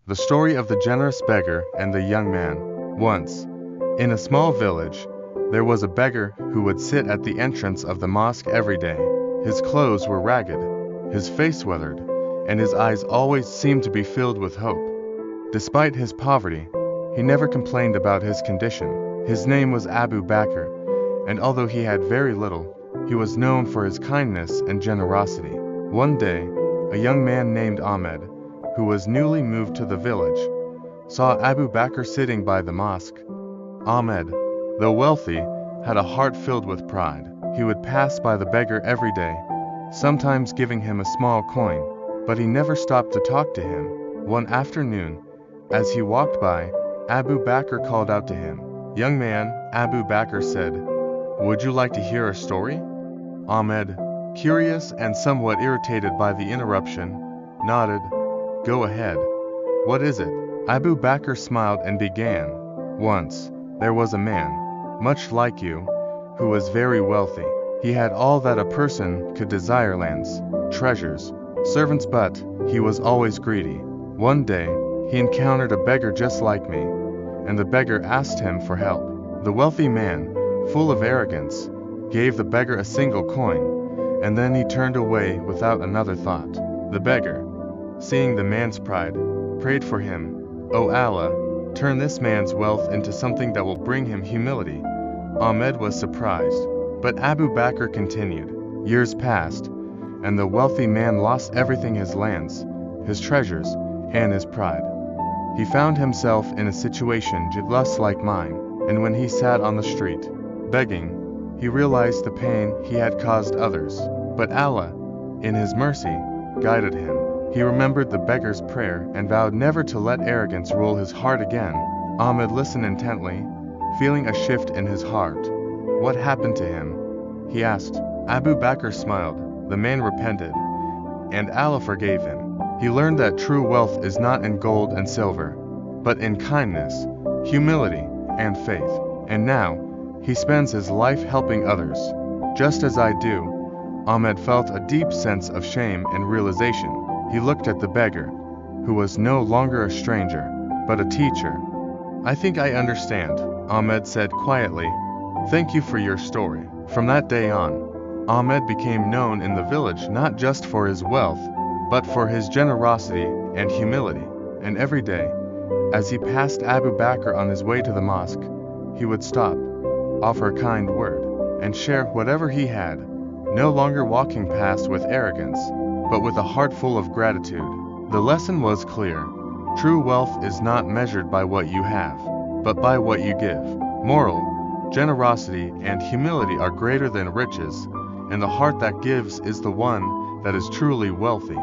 The story of the generous beggar and the young man. Once, in a small village, there was a beggar who would sit at the entrance of the mosque every day. His clothes were ragged, his face weathered, and his eyes always seemed to be filled with hope. Despite his poverty, he never complained about his condition. His name was Abu Bakr, and although he had very little, he was known for his kindness and generosity. One day, a young man named Ahmed, who was newly moved to the village, saw Abu Bakr sitting by the mosque. Ahmed, though wealthy, had a heart filled with pride. He would pass by the beggar every day, sometimes giving him a small coin, but he never stopped to talk to him. One afternoon, as he walked by, Abu Bakr called out to him. "Young man," Abu Bakr said, "would you like to hear a story?" Ahmed, curious and somewhat irritated by the interruption, nodded. "Go ahead. What is it?" Abu Bakr smiled and began. "Once, there was a man, much like you, who was very wealthy. He had all that a person could desire: lands, treasures, servants, but he was always greedy. One day, he encountered a beggar just like me, and the beggar asked him for help. The wealthy man, full of arrogance, gave the beggar a single coin, and then he turned away without another thought. The beggar, seeing the man's pride, prayed for him, 'O Allah, turn this man's wealth into something that will bring him humility.'" Ahmed was surprised, but Abu Bakr continued. Years passed, and the wealthy man lost everything: his lands, his treasures, and his pride. He found himself in a situation just like mine, and when he sat on the street, begging, he realized the pain he had caused others. But Allah, in His mercy, guided him. He remembered the beggar's prayer and vowed never to let arrogance rule his heart again. Ahmed listened intently, feeling a shift in his heart. "What happened to him?" he asked. Abu Bakr smiled. "The man repented, and Allah forgave him. He learned that true wealth is not in gold and silver, but in kindness, humility, and faith. And now, he spends his life helping others, just as I do." Ahmed felt a deep sense of shame and realization. He looked at the beggar, who was no longer a stranger, but a teacher. "I think I understand," Ahmed said quietly. "Thank you for your story." From that day on, Ahmed became known in the village not just for his wealth, but for his generosity and humility. And every day, as he passed Abu Bakr on his way to the mosque, he would stop, offer a kind word, and share whatever he had, no longer walking past with arrogance, but with a heart full of gratitude. The lesson was clear: true wealth is not measured by what you have, but by what you give. Moral: generosity and humility are greater than riches, and the heart that gives is the one that is truly wealthy.